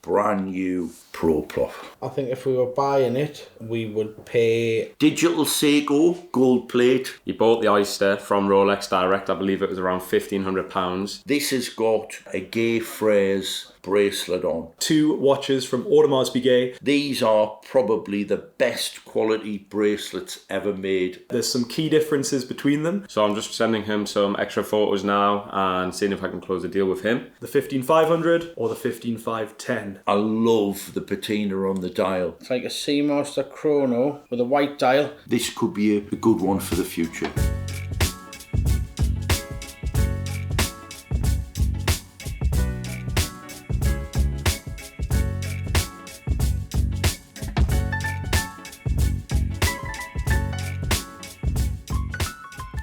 brand new Ploprof. I think if we were buying it, we would pay... Digital Seiko, gold plate. You bought the Oyster from Rolex direct, I believe it was around £1,500. This has got a gay Frères bracelet on. 2 watches from Audemars Piguet. These are probably the best quality bracelets ever made. There's some key differences between them. So I'm just sending him some extra photos now and seeing if I can close a deal with him. The 15500 or the 15510. I love the patina on the dial. It's like a Seamaster chrono with a white dial. This could be a good one for the future.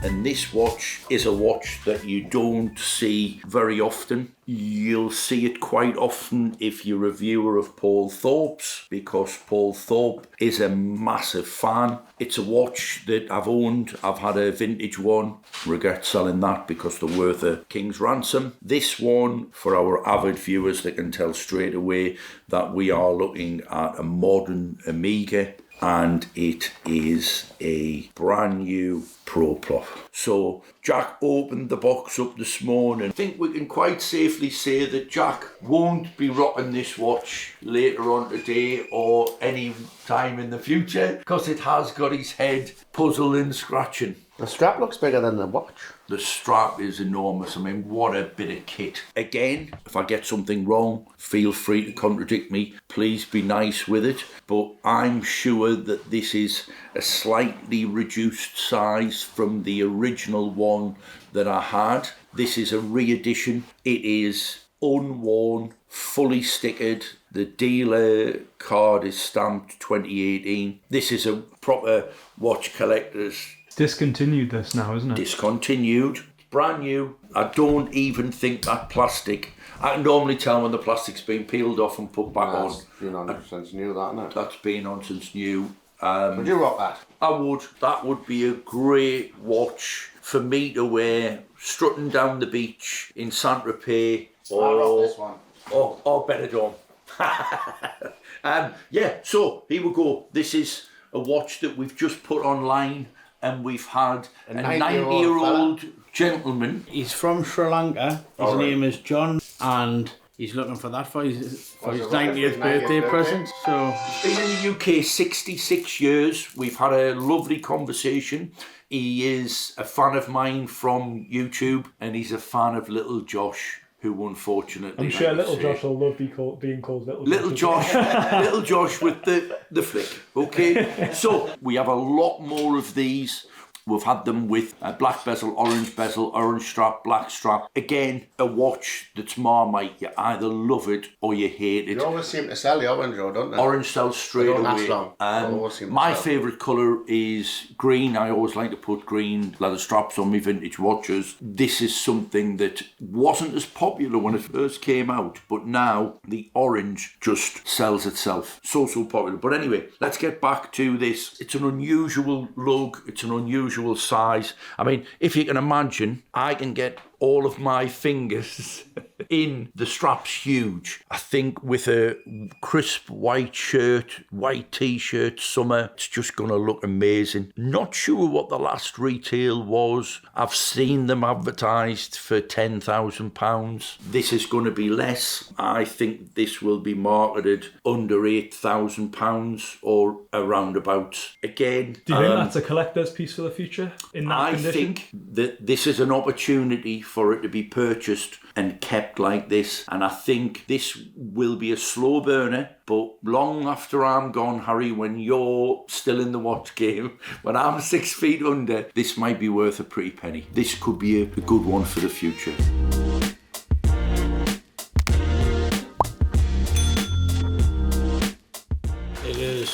And this watch is a watch that you don't see very often. You'll see it quite often if you're a viewer of Paul Thorpe's, because Paul Thorpe is a massive fan. It's a watch that I've owned. I've had a vintage one. Regret selling that because they're worth a king's ransom. This one, for our avid viewers, they can tell straight away that we are looking at a modern Omega, and it is a brand new Ploprof. So Jack opened the box up this morning. I think we can quite safely say that Jack won't be rocking this watch later on today or any time in the future, because it has got his head puzzling, scratching. The strap looks bigger than the watch. The strap is enormous. I mean, what a bit of kit. Again, if I get something wrong, feel free to contradict me. Please be nice with it. But I'm sure that this is a slightly reduced size from the original one that I had. This is a re-edition. It is unworn, fully stickered. The dealer card is stamped 2018. This is a proper watch collector's. Discontinued this now, isn't it? Discontinued. Brand new. I don't even think that plastic. I can normally tell when the plastic's been peeled off and put back on. That's been on since new, that, isn't it? That's been on since new. Would you rock that? I would. That would be a great watch for me to wear strutting down the beach in Saint-Tropez. I'll rock this one. Or Benidorm. Yeah, so here we go. This is a watch that we've just put online, and we've had a 90-year-old gentleman. He's from Sri Lanka. His name is John, and he's looking for that for his 90th birthday present. So He's been in the UK 66 years. We've had a lovely conversation. He is a fan of mine from YouTube, and he's a fan of little Josh, who unfortunately... I'm sure little Josh will love being called Little Josh. Little Josh with the flick. Okay, so we have a lot more of these. We've had them with a black bezel, orange strap, black strap. Again, a watch that's Marmite. You either love it or you hate it. They always seem to sell the orange, though, don't they? Orange sells straight away. They don't last long. My favourite colour is green. I always like to put green leather straps on my vintage watches. This is something that wasn't as popular when it first came out, but now the orange just sells itself. So popular. But anyway, let's get back to this. It's an unusual lug. It's an unusual size. I mean, if you can imagine, I can get all of my fingers in the strap's huge. I think with a crisp white shirt, white t-shirt, summer, it's just going to look amazing. Not sure what the last retail was. I've seen them advertised for £10,000. This is going to be less. I think this will be marketed under £8,000 or around about. Again, do you think that's a collector's piece for the future in that condition? I think that this is an opportunity for it to be purchased and kept like this, and I think this will be a slow burner, but long after I'm gone, Harry, when you're still in the watch game, when I'm 6 feet under, this might be worth a pretty penny. This could be a good one for the future. it is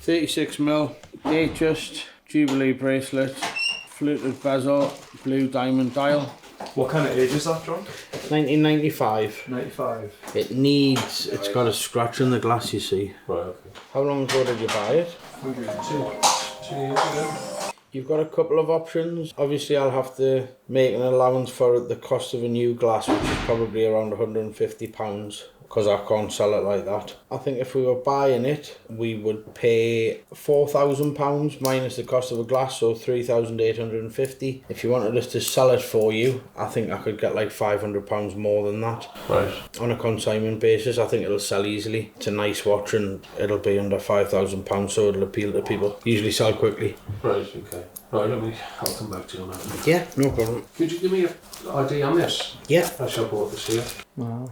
36mm Datejust Jubilee bracelet, fluted bezel, blue diamond dial. What kind of age is that, John? 1995. 95. It's got a scratch in the glass, you see. Right, okay. How long ago did you buy it? 2 years ago. You've got a couple of options. Obviously, I'll have to make an allowance for the cost of a new glass, which is probably around £150 because I can't sell it like that. I think if we were buying it, we would pay £4,000 minus the cost of a glass, so 3,850. If you wanted us to sell it for you, I think I could get like £500 more than that. Right. On a consignment basis, I think it'll sell easily. It's a nice watch and it'll be under £5,000, so it'll appeal to people. Usually sell quickly. Right, okay. Right, I'll come back to you on that. Yeah, no problem. Could you give me an ID on this? Yeah. I shall bought this here. Wow.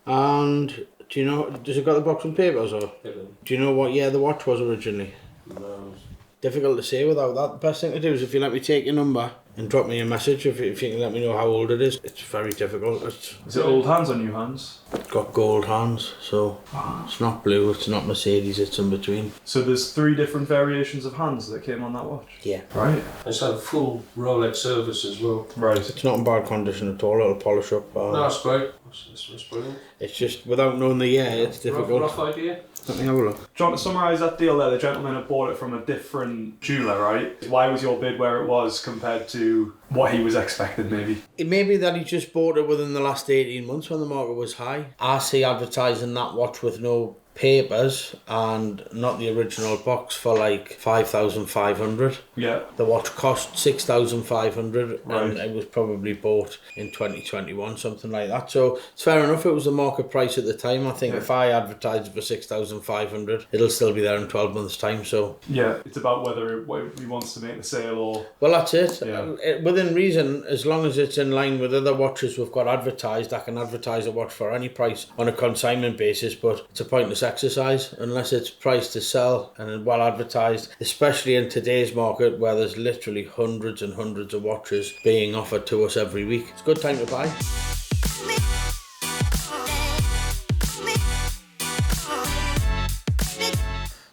And do you know, does it got the box and papers or? Do you know what year the watch was originally? No. Difficult to say without that. The best thing to do is if you let me take your number and drop me a message if you can let me know how old it is. It's very difficult. Is it old hands or new hands? It's got gold hands, so it's not blue, it's not Mercedes, it's in between. So there's 3 different variations of hands that came on that watch? Yeah. Right. It's had a full Rolex service as well. Right. It's not in bad condition at all, it'll polish up. No, that's great. That's brilliant. It's just, without knowing the year, it's difficult. Rough idea? Let me have a look. John, to summarise that deal there, the gentleman had bought it from a different jeweller, right? Why was your bid where it was compared to what he was expecting, maybe? It may be that he just bought it within the last 18 months when the market was high. I see advertising that watch with no papers and not the original box for like 5,500. Yeah. The watch cost 6,500 Right. and it was probably bought in 2021, something like that. So it's fair enough, it was the market price at the time. I think if I advertise it for 6,500, it'll still be there in 12 months' time. So Yeah, it's about whether he wants to make the sale or... well, that's it. Yeah. Within reason, as long as it's in line with other watches we've got advertised, I can advertise a watch for any price on a consignment basis, but it's a pointless exercise unless it's priced to sell and well advertised, especially in today's market where there's literally hundreds and hundreds of watches being offered to us every week. It's a good time to buy.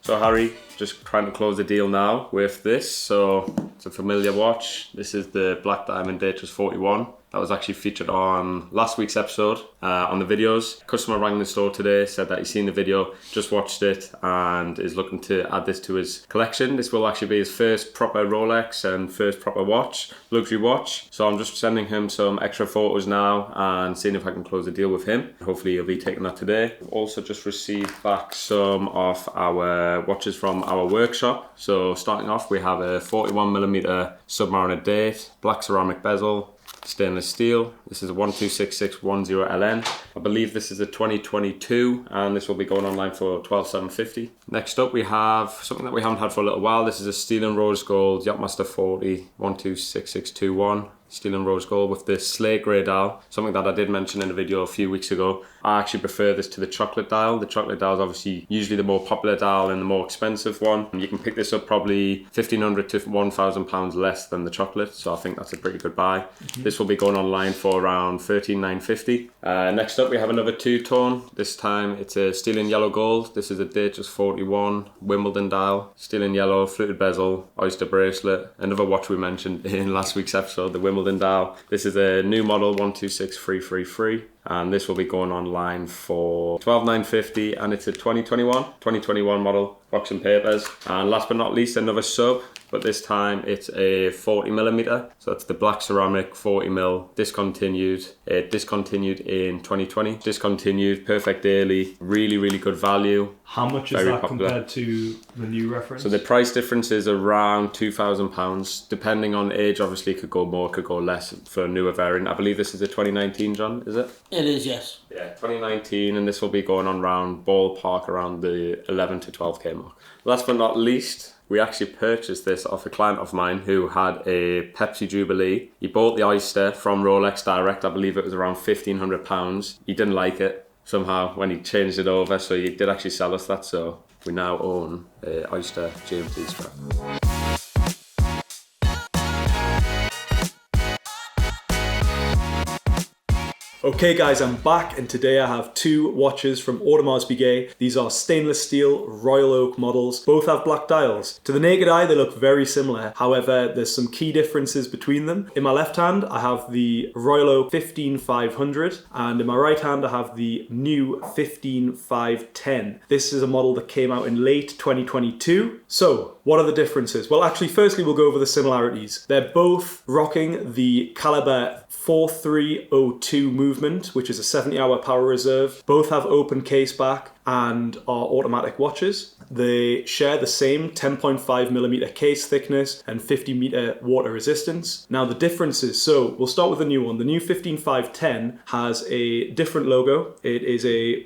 So Harry, just trying to close the deal now with this. So it's a familiar watch. This is the Black Diamond Datejust 41. That was actually featured on last week's episode on the videos. Customer rang the store today, said that he's seen the video, just watched it and is looking to add this to his collection. This will actually be his first proper Rolex and first proper watch, luxury watch. So I'm just sending him some extra photos now and seeing if I can close the deal with him. Hopefully he'll be taking that today. We've also just received back some of our watches from our workshop. So starting off, we have a 41mm Submariner date, black ceramic bezel, stainless steel. This is a 126610LN. I believe this is a 2022 and this will be going online for $12,750. Next up we have something that we haven't had for a little while. This is a steel and rose gold Yachtmaster 40 126621. Steel and rose gold with this slate grey dial, something that I did mention in a video a few weeks ago. I actually prefer this to the chocolate dial. The chocolate dial is obviously usually the more popular dial and the more expensive one. You can pick this up probably £1,500 to £1,000 less than the chocolate, so I think that's a pretty good buy. This will be going online for around $13,950. Next up we have another two-tone. This time it's a steel and yellow gold. This is a Datejust 41 Wimbledon dial. Steel and yellow, fluted bezel, Oyster bracelet. Another watch we mentioned in last week's episode, the Wimbledon dial. This is a new model 126333 and this will be going online for $12,950 and it's a 2021 model, box and papers. And last but not least, another sub, but this time it's a 40mm, so it's the black ceramic 40mm, discontinued. It discontinued in 2020, discontinued, perfect daily, really good value. How much is Very that popular. compared to the new reference? So the price difference is around £2,000, depending on age. Obviously it could go more, could go less for a newer variant. I believe this is a 2019, John, is it? It is, yes. Yeah, 2019, and this will be going on around ballpark around the 11 to 12k mark. Last but not least, we actually purchased this off a client of mine who had a Pepsi Jubilee. He bought the Oyster from Rolex direct. I believe it was around £1,500. He didn't like it somehow when he changed it over, so he did actually sell us that. So we now own a Oyster GMT strap. Okay guys, I'm back and today I have two watches from Audemars Piguet. These are stainless steel Royal Oak models. Both have black dials. To the naked eye they look very similar, however there's some key differences between them. In my left hand I have the Royal Oak 15500 and in my right hand I have the new 15510. This is a model that came out in late 2022. So what are the differences? Well actually firstly we'll go over the similarities. They're both rocking the caliber 4302 movement movement, which is a 70-hour power reserve. Both have open case back and are automatic watches. They share the same 10.5mm case thickness and 50m water resistance. Now the differences, so we'll start with the new one. The new 15510 has a different logo. It is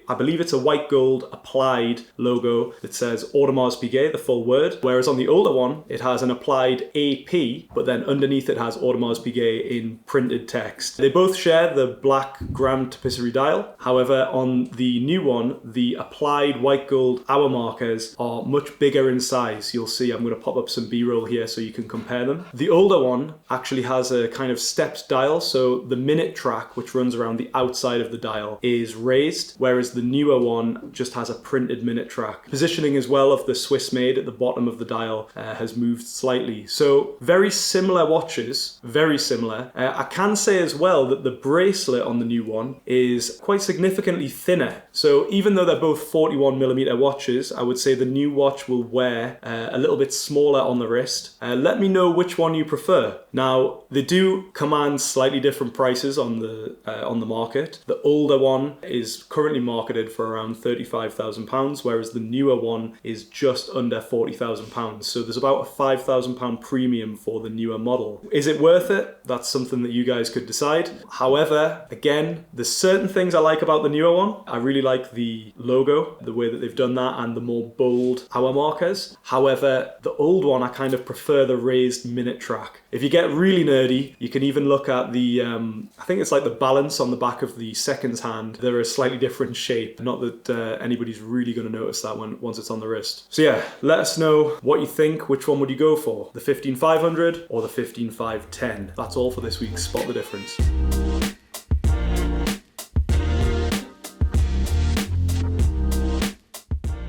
I believe it's a white gold applied logo that says Audemars Piguet, the full word. Whereas on the older one, it has an applied AP, but then underneath it has Audemars Piguet in printed text. They both share the black gram tapisserie dial. However, on the new one, the applied white gold hour markers are much bigger in size. You'll see I'm going to pop up some B-roll here so you can compare them. The older one actually has a kind of stepped dial, so the minute track, which runs around the outside of the dial, is raised, whereas the newer one just has a printed minute track. Positioning as well of the Swiss made at the bottom of the dial has moved slightly. So very similar watches, very similar. I can say as well that the bracelet on the new one is quite significantly thinner. So even though they're both 41mm watches, I would say the new watch will wear a little bit smaller on the wrist. Let me know which one you prefer. Now, they do command slightly different prices on the market. The older one is currently marketed for around £35,000, whereas the newer one is just under £40,000. So there's about a £5,000 premium for the newer model. Is it worth it? That's something that you guys could decide. However, again, there's certain things I like about the newer one. I really like the logo, the way that they've done that, and the more bold hour markers. However, the old one, I kind of prefer the raised minute track. If you get really nerdy, you can even look at the, I think it's like the balance on the back of the seconds hand. They're a slightly different shape. Not that anybody's really going to notice that once it's on the wrist. So yeah, let us know what you think. Which one would you go for? The 15500 or the 15510? That's all for this week's Spot the Difference.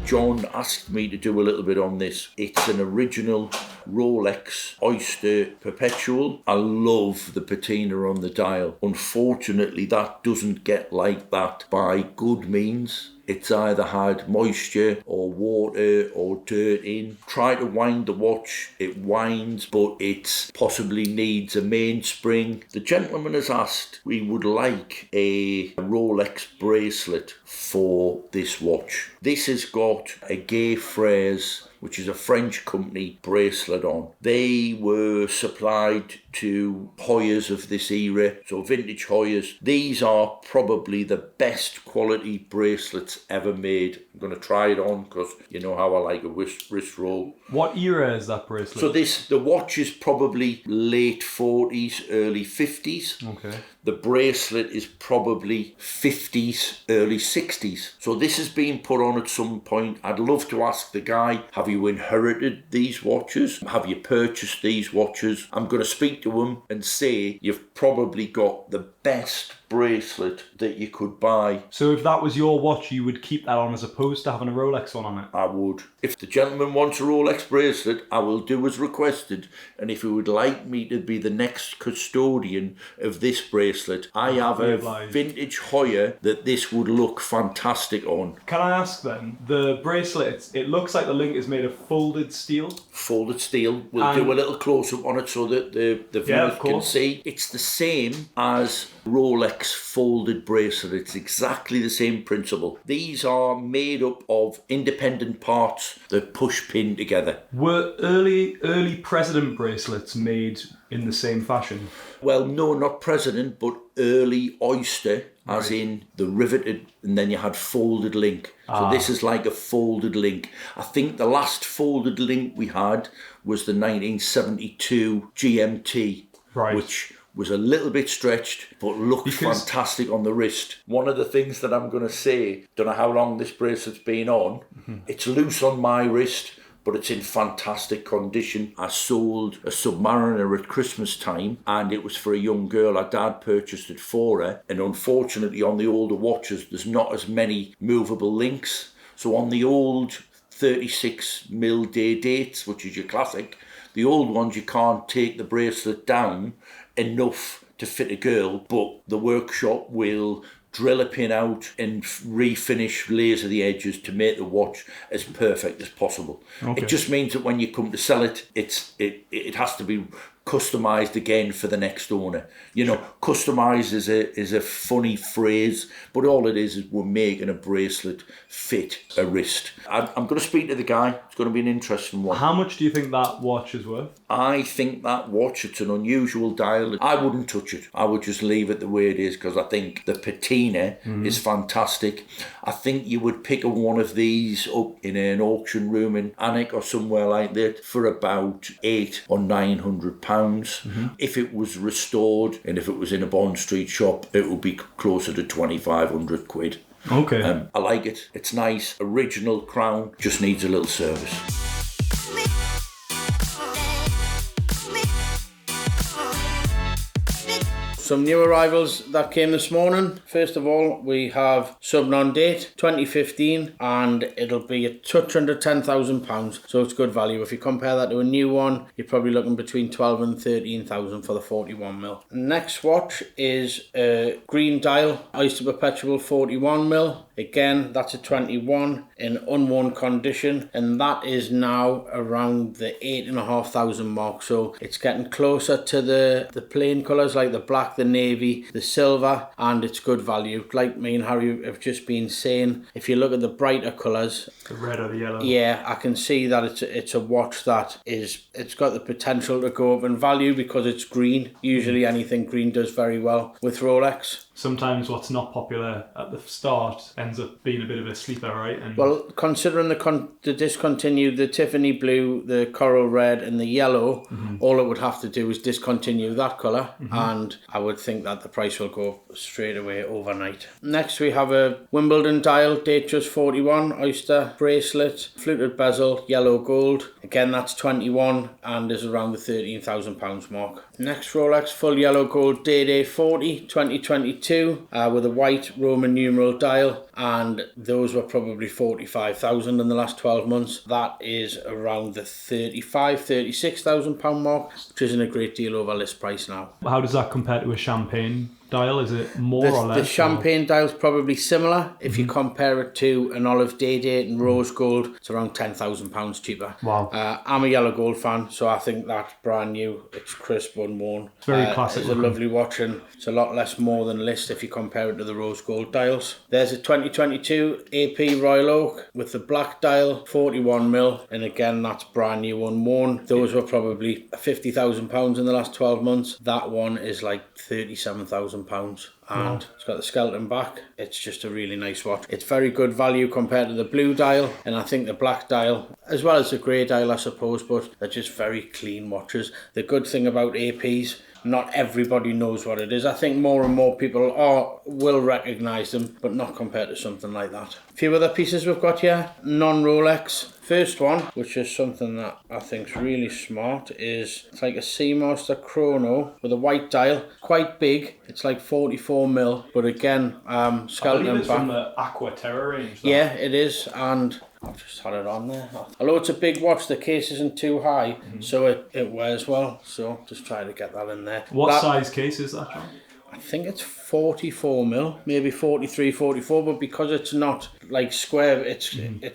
John asked me to do a little bit on this. It's an original Rolex Oyster Perpetual. I love the patina on the dial. Unfortunately, that doesn't get like that by good means. It's either had moisture or water or dirt in. Try to wind the watch, it winds, but it possibly needs a mainspring. The gentleman has asked we would like a Rolex bracelet for this watch. This has got a Gay Frères, which is a French company, bracelet on. They were supplied to Hoyers of this era, so vintage Hoyers. These are probably the best quality bracelets ever made. I'm going to try it on because you know how I like a wrist roll. What era is that bracelet? So the watch is probably late 40s, early 50s. Okay. The bracelet is probably 50s, early 60s. So this has been put on at some point. I'd love to ask the guy, have you inherited these watches? Have you purchased these watches? I'm going to speak to him and say you've probably got the best bracelet that you could buy. So if that was your watch, you would keep that on as opposed to having a Rolex one on it? I would. If the gentleman wants a Rolex bracelet, I will do as requested. And if he would like me to be the next custodian of this bracelet, I have a vintage Hoyer that this would look fantastic on. Can I ask then, the bracelet, it looks like the link is made of folded steel? Folded steel. We'll do a little close-up on it so that the viewers can see. It's the same as Rolex folded bracelet. It's exactly the same principle. These are made up of independent parts that push pin together. Were early president bracelets made in the same fashion? Well, no, not president, but early Oyster, as in the riveted, and then you had folded link. So this is like a folded link. I think the last folded link we had was the 1972 GMT, which was a little bit stretched, but looked fantastic on the wrist. One of the things that I'm going to say, don't know how long this bracelet's been on, it's loose on my wrist, but it's in fantastic condition. I sold a Submariner at Christmas time, and it was for a young girl. Her dad purchased it for her, and unfortunately on the older watches, there's not as many movable links. So on the old 36mm day dates, which is your classic, the old ones you can't take the bracelet down enough to fit a girl, but the workshop will drill a pin out and refinish layers of the edges to make the watch as perfect as possible. It just means that when you come to sell it, it has to be customised again for the next owner. You know, customised is a funny phrase, but all it is we're making a bracelet fit a wrist. I'm going to speak to the guy. It's going to be an interesting one. How much do you think that watch is worth? I think that watch, it's an unusual dial. I wouldn't touch it. I would just leave it the way it is, because I think the patina is fantastic. I think you would pick one of these up in an auction room in Alnwick or somewhere like that for about £800 or £900. If it was restored and if it was in a Bond Street shop, it would be closer to 2,500 quid. Okay. I like it. It's nice. Original crown. Just needs a little service. Some new arrivals that came this morning. First of all, we have sub non-date 2015, and it'll be a touch under £10,000, so it's good value. If you compare that to a new one, you're probably looking between 12 and 13,000 for the 41mm. Next watch is a green dial Oyster Perpetual 41mm. Again, that's a 21 in unworn condition, and that is now around the 8,500 mark. So it's getting closer to the plain colours like the black, the navy, the silver, and it's good value. Like me and Harry have just been saying, if you look at the brighter colours, The red or the yellow? yeah, I can see that it's a watch that it's got the potential to go up in value because it's green. Usually anything green does very well with Rolex. Sometimes what's not popular at the start ends up being a bit of a sleeper, right? And Well, considering the discontinued, the Tiffany blue, the coral red and the yellow, all it would have to do is discontinue that colour, and I would think that the price will go up straight away overnight. Next we have a Wimbledon dial, Datejust 41, Oyster bracelet, fluted bezel, yellow gold. Again, that's 21 and is around the £13,000 mark. Next Rolex full yellow gold Day 40, 2022. With a white Roman numeral dial, and those were probably 45,000 in the last 12 months. That is around the 36,000 pound mark, which isn't a great deal over list price now. how does that compare to a champagne dial? Is it more or less? The champagne dial's probably similar. If you compare it to an olive day and rose gold, it's around £10,000 cheaper. Wow. I'm a yellow gold fan, so I think that's brand new. It's crisp, unworn. It's very classic It's a looking. lovely watch, and it's a lot less more than list if you compare it to the rose gold dials. There's a 2022 AP Royal Oak with the black dial, 41mm, and again that's brand new, unworn. Those were probably £50,000 in the last 12 months. That one is like £37,000, and it's got the skeleton back. It's just a really nice watch. It's very good value compared to the blue dial, and I think the black dial, as well as the grey dial I suppose, but they're just very clean watches. The good thing about APs, not everybody knows what it is. I think more and more people will recognise them, but not compared to something like that. A few other pieces we've got here, non-Rolex. First one, which is something that I think's really smart, is it's like a Seamaster chrono with a white dial, quite big. It's like 44mm, but again, skeleton it's back. from the Aqua Terra range. Yeah, it is, and I've just had it on there. Although it's a big watch, the case isn't too high, so it wears well. So just try to get that in there. What size case is that, John? I think it's 44mm, maybe 43, 44, but because it's not like square, it's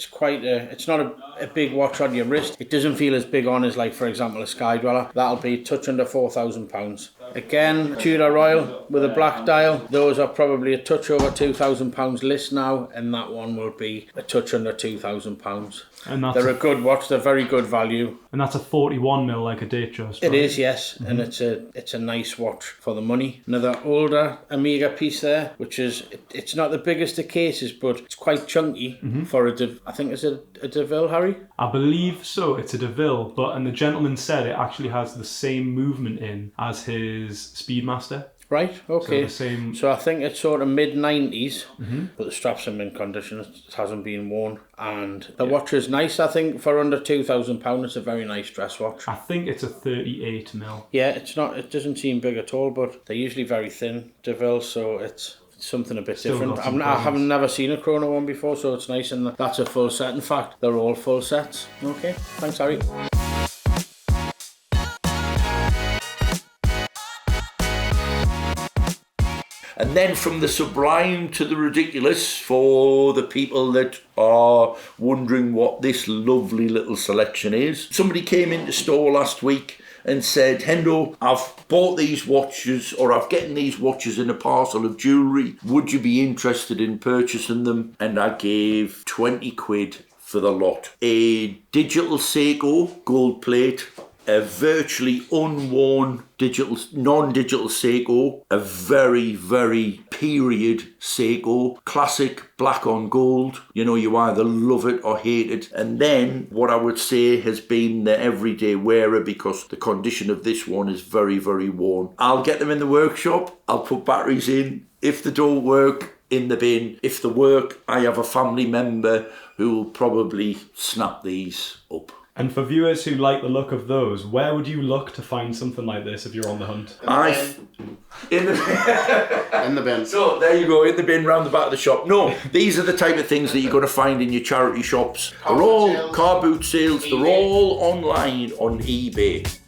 quite it's not a big watch on your wrist. It doesn't feel as big on as, like, for example, a Sky Dweller. That'll be touch under £4,000. Again, Tudor Royal with a black dial. Those are probably a touch over £2,000 list now, and that one will be a touch under £2,000. And that's They're a good watch. They're very good value. And that's a 41mm, like a Datejust. It right? is, yes, and it's a nice watch for the money. Another older Omega piece there, which is it's not the biggest of cases, but it's quite chunky for I think it's a DeVille, Harry. I believe so. It's a DeVille, and the gentleman said it actually has the same movement in as his Speedmaster. Right, okay. So the same. So I think it's sort of mid-90s, but the straps are mint condition. It hasn't been worn. And the watch is nice, I think, for under £2,000. It's a very nice dress watch. I think it's a 38mm. Yeah, it doesn't seem big at all, but they're usually very thin, DeVille, so it's something a bit Still different. got some I haven't never seen a chrono one before, so it's nice, and that's a full set. In fact, they're all full sets. Okay, thanks, Harry. And then from the sublime to the ridiculous, for the people that are wondering what this lovely little selection is. Somebody came into store last week and said, Hendo, I've bought these watches, or I've gotten these watches in a parcel of jewellery. Would you be interested in purchasing them? And I gave 20 quid for the lot. A digital Seiko gold plate, a virtually unworn non-digital Seiko, a very, very period Seiko, classic black on gold. You know, you either love it or hate it. And then what I would say has been the everyday wearer, because the condition of this one is very, very worn. I'll get them in the workshop. I'll put batteries in. If they don't work, in the bin. If they work, I have a family member who will probably snap these up. And for viewers who like the look of those, where would you look to find something like this if you're on the hunt? In the In the bin. So there you go, in the bin round the back of the shop. No, these are the type of things that you're going to find in your charity shops. They're all car boot sales. They're all online on eBay.